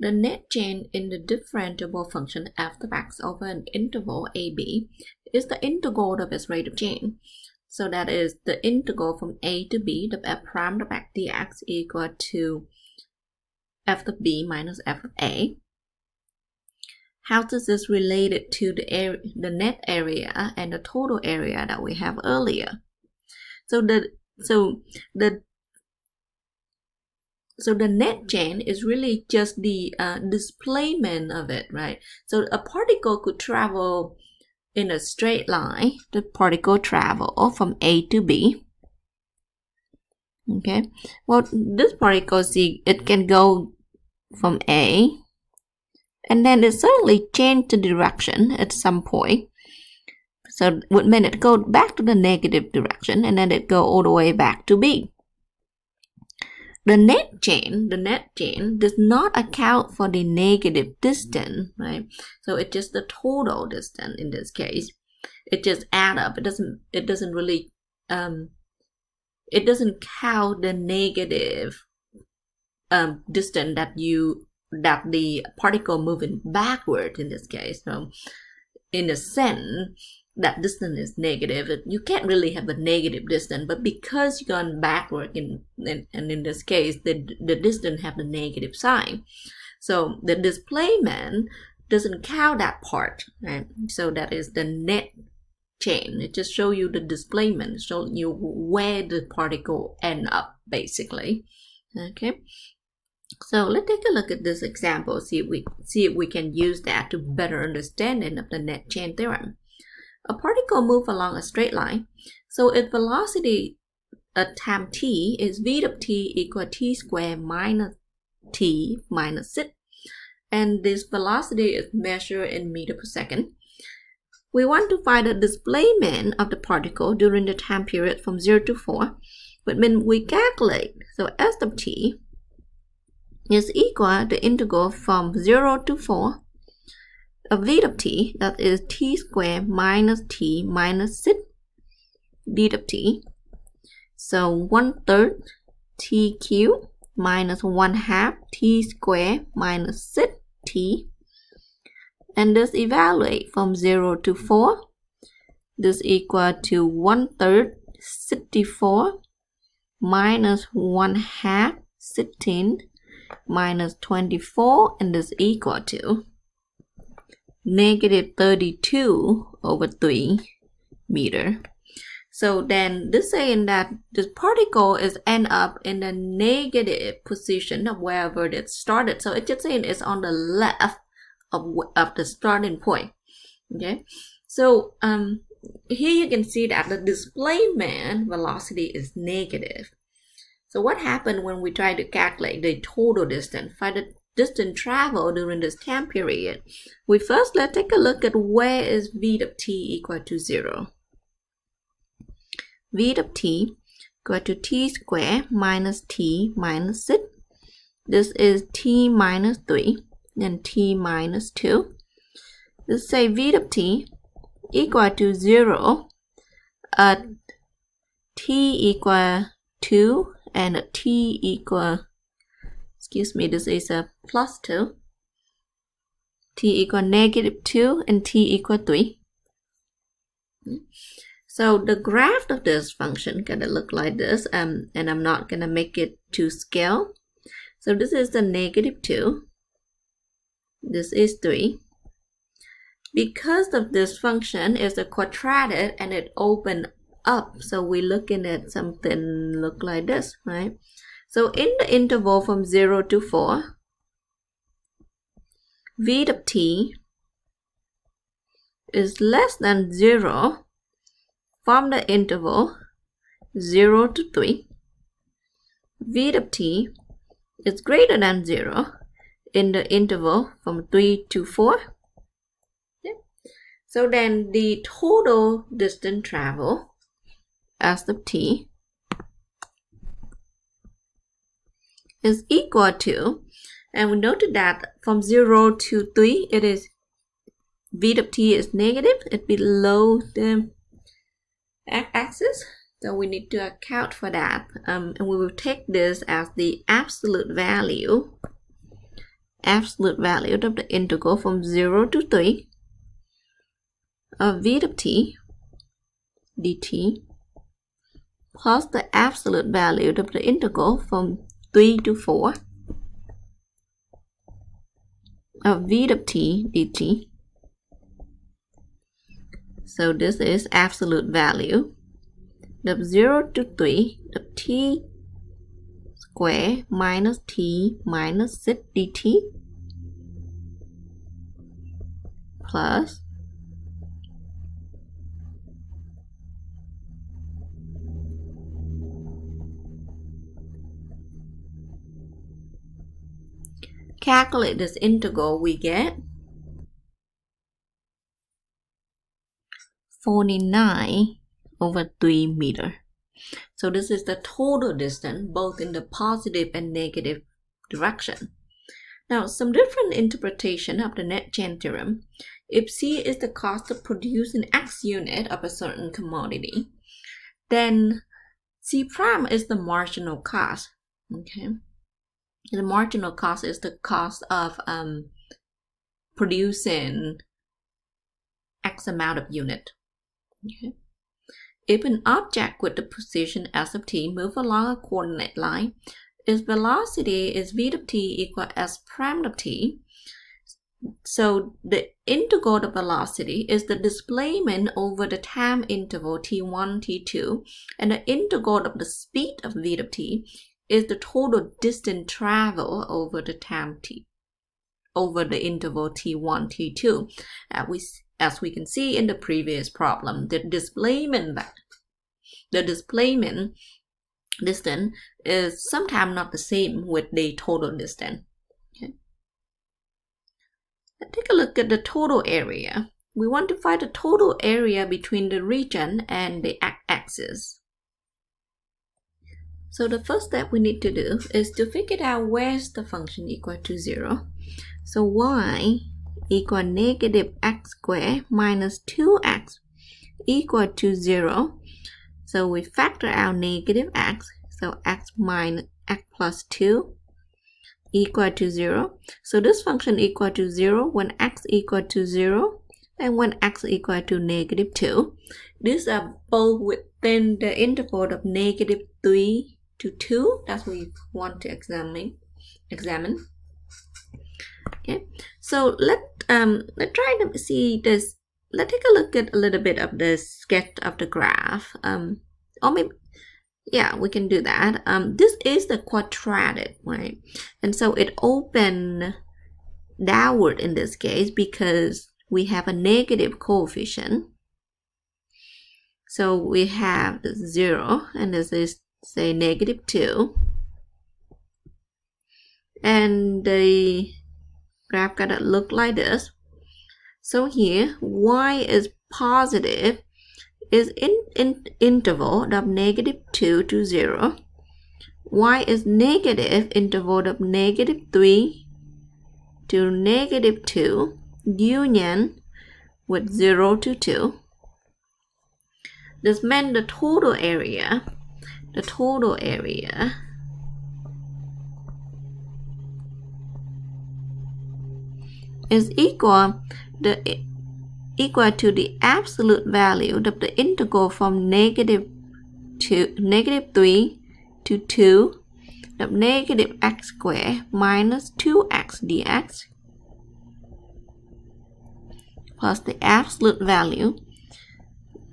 the net change in the differentiable function f of x over an interval ab is the integral of its rate of change. So that is the integral from a to b of f prime of x dx equal to f of b minus f of a. How does this relate it to the net area and the total area that we have earlier? So the net change is really just the displacement of it, right? So a particle could travel in a straight line. The particle travel from A to B. Okay. Well, this particle, see, it can go from A, and then it suddenly change the direction at some point. So it would mean it go back to the negative direction, and then it go all the way back to B. The net change does not account for the negative distance, right? So it's just the total distance in this case. It just add up. It doesn't really it doesn't count the negative distance that the particle moving backward in this case. So in a sense, that distance is negative. You can't really have a negative distance, but because you're going backward, and in this case, the distance have the negative sign. So the displacement doesn't count that part, right? So that is the net change. It just shows you the displacement, show you where the particle end up, basically. Okay. So let's take a look at this example, see if we can use that to better understanding of the net change theorem. A particle moves along a straight line, so its velocity at time t is v of t equal t squared minus t minus 6, and this velocity is measured in meter per second. We want to find the displacement of the particle during the time period from 0 to 4, but when we calculate, so s of t is equal to the integral from 0 to 4 of v of t, that is t squared minus t minus 6 d of t. So 1/3 t cubed minus 1/2 t squared minus 6 t. And this evaluate from 0 to 4. This equal to 1/3 64 minus 1/2 16 minus 24, and this equal to negative 32 over 3 meter. So then this saying that this particle is end up in the negative position of wherever it started. So it's just saying it's on the left of the starting point. Okay. So here you can see that the displacement velocity is negative. So what happened when we try to calculate the total distance, find the distance traveled during this time period? Let's take a look at where is v of t equal to 0. V of t equal to t squared minus t minus 6. This is t minus 3 and t minus 2. Let's say v of t equal to 0 at t equal 2 and at t equal, this is a plus 2, t equal negative 2 and t equal 3. So the graph of this function gonna look like this, and I'm not gonna make it to scale. So this is the negative 2, this is 3. Because of this function is a quadratic and it open up, so we're looking at something look like this, right? So in the interval from 0 to 4, v of t is less than 0 from the interval 0 to 3. V of t is greater than 0 in the interval from 3 to 4. Okay. So then the total distance traveled s of t is equal to, and we noted that from 0 to 3, it is v of t is negative, it's below the x-axis, so we need to account for that, and we will take this as the absolute value absolute value of the integral from 0 to 3 of v of t dt plus the absolute value of the integral from 3 to 4 of v of t dt. So this is absolute value of 0 to 3 of t square minus t minus 6 dt plus calculate this integral, we get 49 over 3 meter. So this is the total distance both in the positive and negative direction. Now, some different interpretation of the net change theorem. If C is the cost of producing X unit of a certain commodity, then C prime is the marginal cost. Okay, the marginal cost is the cost of producing X amount of unit. Okay. If an object with the position s of t move along a coordinate line, its velocity is v of t equal s prime of t. So the integral of velocity is the displacement over the time interval t1, t2, and the integral of the speed of v of t is the total distance traveled over the time t, over the interval t1, t2. As we can see in the previous problem, the displacement distance is sometimes not the same with the total distance. Okay. Let's take a look at the total area. We want to find the total area between the region and the x-axis. So the first step we need to do is to figure out where's the function equal to 0. So y equal negative x squared minus 2x equal to 0. So we factor out negative x. So x minus x plus 2 equal to 0. So this function equal to 0 when x equal to 0 and when x equal to negative 2. These are both within the interval of negative 3 to 2. That's what we want to examine. Okay, so let's try to see this. Let's take a look at a little bit of the sketch of the graph. Or maybe, yeah, we can do that. This is the quadratic, right? And so it open downward in this case because we have a negative coefficient. So we have 0, and this is say negative 2. And the graph gonna look like this. So here y is positive is in interval of negative 2 to 0. Y is negative interval of negative 3 to negative 2 union with 0 to 2. This meant the total area is equal to the absolute value of the integral from negative 3 to 2 of negative x squared minus 2x dx plus the absolute value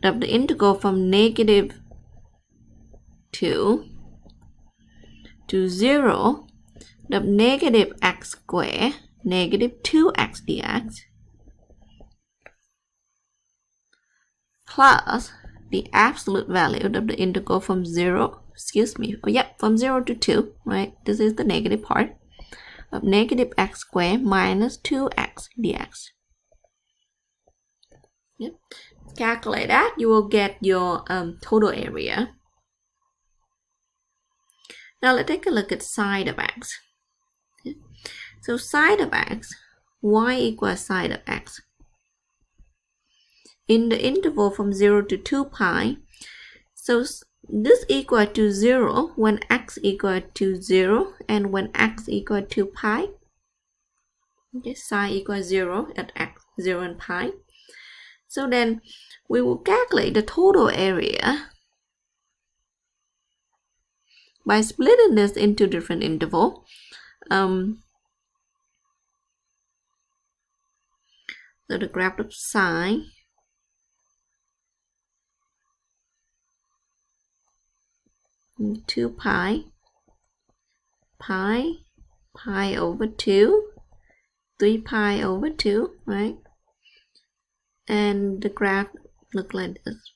of the integral from negative 2 to 0 of negative x squared negative 2x dx plus the absolute value of the integral from 0, from 0 to 2, right? This is the negative part of negative x squared minus 2x dx. Yep. Calculate that, you will get your total area. Now let's take a look at side of x. Okay. So side of x, y equals side of x. In the interval from 0 to 2 pi, so this equal to 0 when x equal to 0 and when x equal to pi. Okay, psi equals 0 at x, 0 and pi. So then we will calculate the total area by splitting this into different intervals. So the graph of psi two pi over 2, 3 pi over 2, right? And the graph look like this.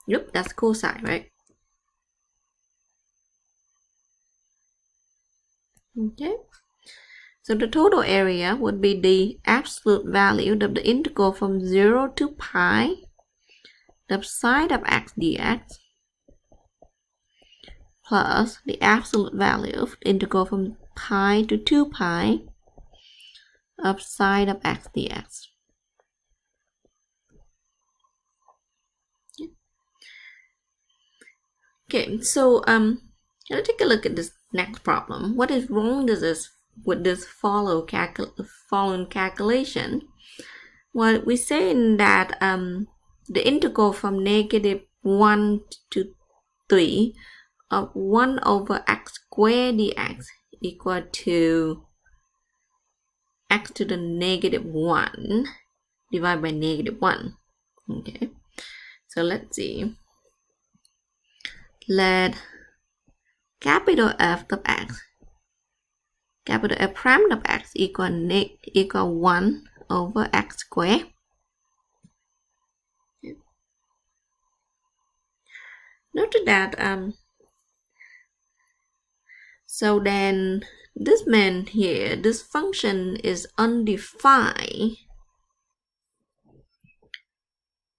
Yep, that's cosine, right? Okay. So the total area would be the absolute value of the integral from 0 to pi, the sine of x dx, plus the absolute value of the integral from pi to 2 pi of sine of x dx. Okay, so let's take a look at this next problem. What is wrong with this following calculation? Well, we say that the integral from -1 to 3 of 1 over x squared dx equal to x to the -1 divided by -1. Okay, so let's see. Let capital F of x, capital F prime of x equal 1 over x squared. Okay. Note that so then this means here this function is undefined.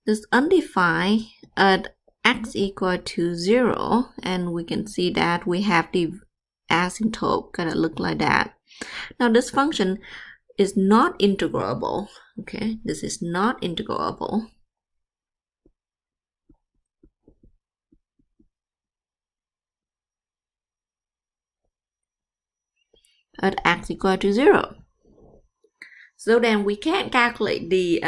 This undefined at x equal to 0, and we can see that we have the asymptote gonna look like that. Now this function is not integrable. Okay, this is not integrable. At x equal to 0. So then we can't calculate the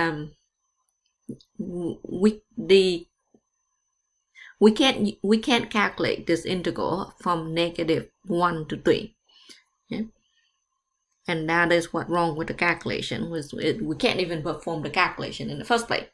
we can't calculate this integral from -1 to 3. Okay? And that is what's wrong with the calculation. We can't even perform the calculation in the first place.